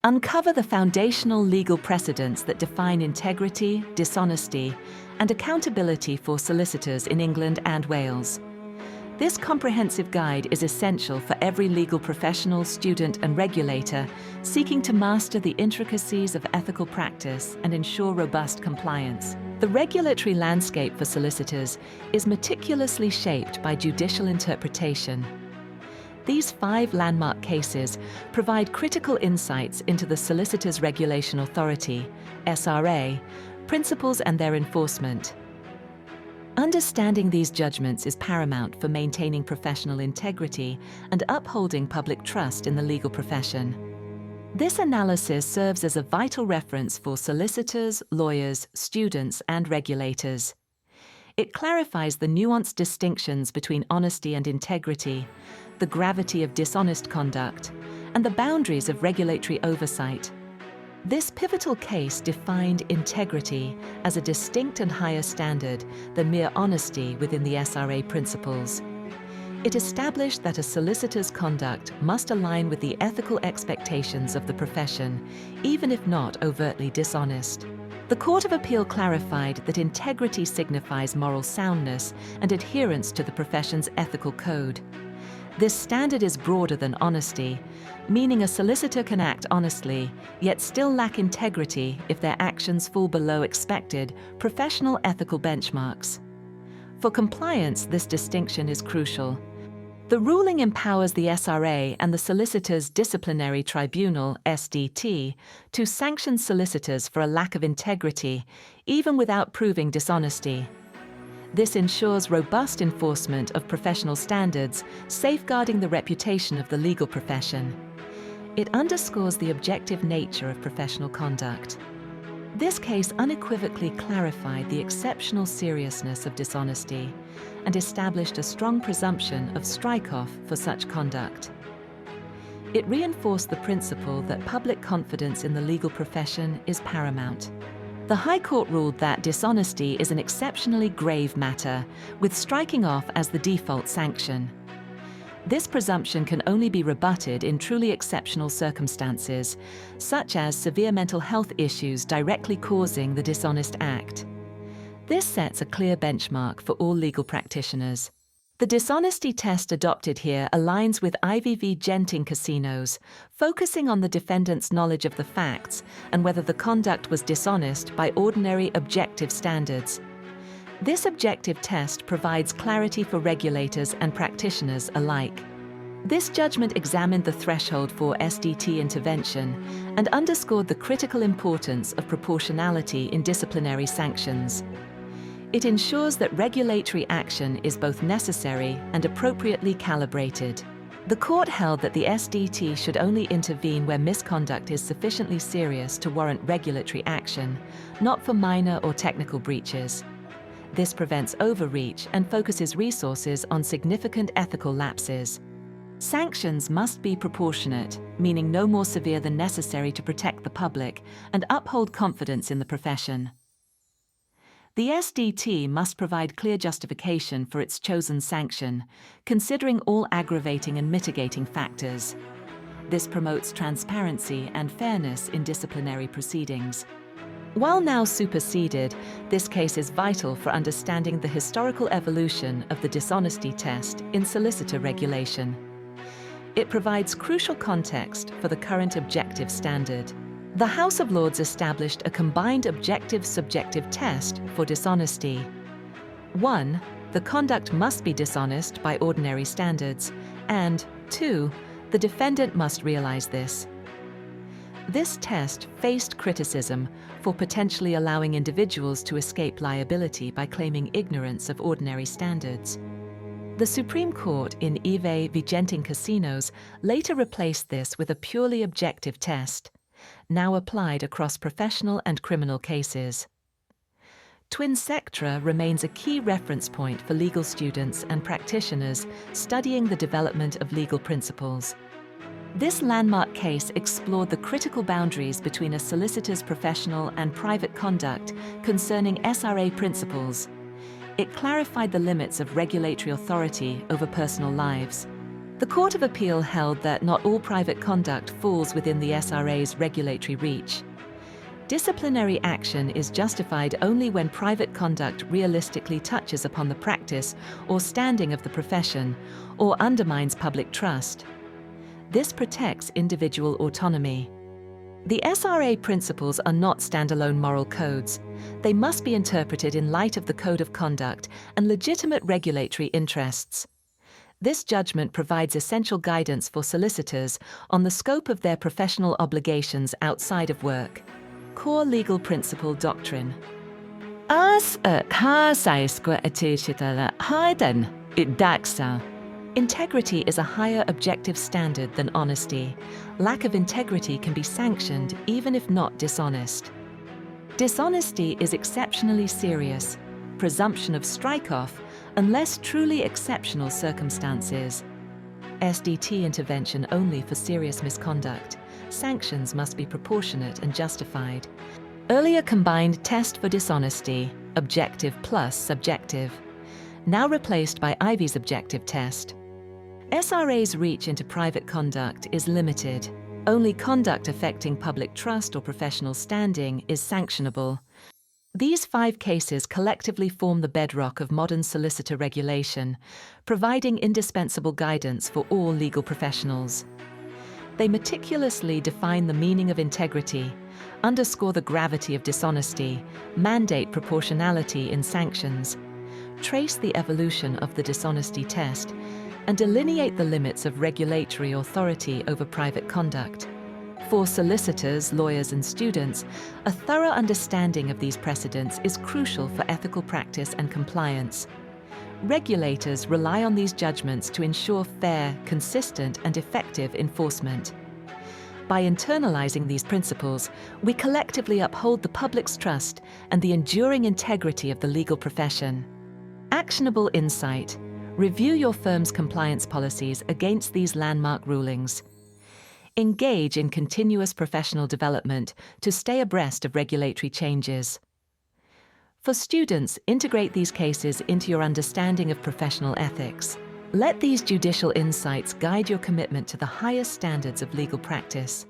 Uncover the foundational legal precedents that define integrity, dishonesty, and accountability for solicitors in England and Wales. This comprehensive guide is essential for every legal professional, student, and regulator seeking to master the intricacies of ethical practice and ensure robust compliance. The regulatory landscape for solicitors is meticulously shaped by judicial interpretation. These 5 landmark cases provide critical insights into the Solicitors Regulation Authority, SRA, principles and their enforcement. Understanding these judgments is paramount for maintaining professional integrity and upholding public trust in the legal profession. This analysis serves as a vital reference for solicitors, lawyers, students, and regulators. It clarifies the nuanced distinctions between honesty and integrity, the gravity of dishonest conduct, and the boundaries of regulatory oversight. This pivotal case defined integrity as a distinct and higher standard than mere honesty within the SRA principles. It established that a solicitor's conduct must align with the ethical expectations of the profession, even if not overtly dishonest. The Court of Appeal clarified that integrity signifies moral soundness and adherence to the profession's ethical code. This standard is broader than honesty, meaning a solicitor can act honestly, yet still lack integrity if their actions fall below expected professional ethical benchmarks. For compliance, this distinction is crucial. The ruling empowers the SRA and the Solicitors Disciplinary Tribunal, SDT, to sanction solicitors for a lack of integrity, even without proving dishonesty. This ensures robust enforcement of professional standards, safeguarding the reputation of the legal profession. It underscores the objective nature of professional conduct. This case unequivocally clarified the exceptional seriousness of dishonesty and established a strong presumption of strike-off for such conduct. It reinforced the principle that public confidence in the legal profession is paramount. The High Court ruled that dishonesty is an exceptionally grave matter, with striking off as the default sanction. This presumption can only be rebutted in truly exceptional circumstances, such as severe mental health issues directly causing the dishonest act. This sets a clear benchmark for all legal practitioners. The dishonesty test adopted here aligns with IVV Genting casinos, focusing on the defendant's knowledge of the facts and whether the conduct was dishonest by ordinary objective standards. This objective test provides clarity for regulators and practitioners alike. This judgment examined the threshold for SDT intervention and underscored the critical importance of proportionality in disciplinary sanctions. It ensures that regulatory action is both necessary and appropriately calibrated. The court held that the SDT should only intervene where misconduct is sufficiently serious to warrant regulatory action, not for minor or technical breaches. This prevents overreach and focuses resources on significant ethical lapses. Sanctions must be proportionate, meaning no more severe than necessary to protect the public and uphold confidence in the profession. The SDT must provide clear justification for its chosen sanction, considering all aggravating and mitigating factors. This promotes transparency and fairness in disciplinary proceedings. While now superseded, this case is vital for understanding the historical evolution of the dishonesty test in solicitor regulation. It provides crucial context for the current objective standard. The House of Lords established a combined objective-subjective test for dishonesty. 1. The conduct must be dishonest by ordinary standards, and 2. The defendant must realize this. This test faced criticism for potentially allowing individuals to escape liability by claiming ignorance of ordinary standards. The Supreme Court in IVV Genting casinos later replaced this with a purely objective test, now applied across professional and criminal cases. Twinsectra remains a key reference point for legal students and practitioners studying the development of legal principles. This landmark case explored the critical boundaries between a solicitor's professional and private conduct concerning SRA principles. It clarified the limits of regulatory authority over personal lives. The Court of Appeal held that not all private conduct falls within the SRA's regulatory reach. Disciplinary action is justified only when private conduct realistically touches upon the practice or standing of the profession or undermines public trust. This protects individual autonomy. The SRA principles are not standalone moral codes. They must be interpreted in light of the Code of Conduct and legitimate regulatory interests. This judgment provides essential guidance for solicitors on the scope of their professional obligations outside of work. Core Legal Principle Doctrine. Integrity is a higher objective standard than honesty. Lack of integrity can be sanctioned even if not dishonest. Dishonesty is exceptionally serious. Presumption of strike-off unless truly exceptional circumstances. SDT intervention only for serious misconduct. Sanctions must be proportionate and justified. Earlier combined test for dishonesty, objective plus subjective. Now replaced by Ivy's objective test. SRA's reach into private conduct is limited. Only conduct affecting public trust or professional standing is sanctionable. These 5 cases collectively form the bedrock of modern solicitor regulation, providing indispensable guidance for all legal professionals. They meticulously define the meaning of integrity, underscore the gravity of dishonesty, mandate proportionality in sanctions, trace the evolution of the dishonesty test, and delineate the limits of regulatory authority over private conduct. For solicitors, lawyers, and students, a thorough understanding of these precedents is crucial for ethical practice and compliance. Regulators rely on these judgments to ensure fair, consistent, and effective enforcement. By internalizing these principles, we collectively uphold the public's trust and the enduring integrity of the legal profession. Actionable insight. Review your firm's compliance policies against these landmark rulings. Engage in continuous professional development to stay abreast of regulatory changes. For students, integrate these cases into your understanding of professional ethics. Let these judicial insights guide your commitment to the highest standards of legal practice.